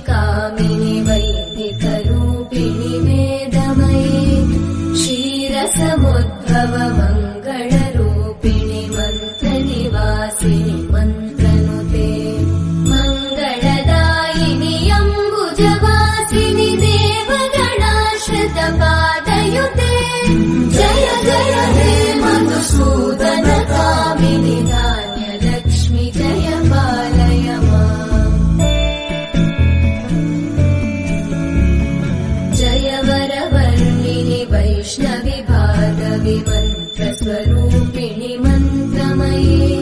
कामिनि वैदिकरूपिणि वेदमये क्षीरसमुद्भव मङ्गलरूपिणि मन्त्रनिवासिनि मन्त्रनुते मङ्गलदायिनि अम्बुजवासिनि देवगणाश्रितपादयुते जय जय हे मधुसूदन कामिनि धान्यलक्ष्मि जय पालय माम् जय वरवर्णिनि वैष्णवि भार्गवि मन्त्रस्वरूपिणि मन्त्रमये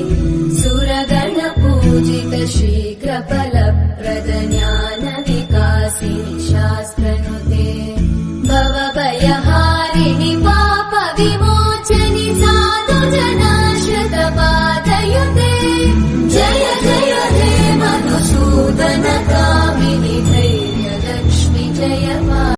सुरगणपूजित शीघ्रफलप्रद ज्ञानविकासिनि शास्त्रनुते भवभयहारिणि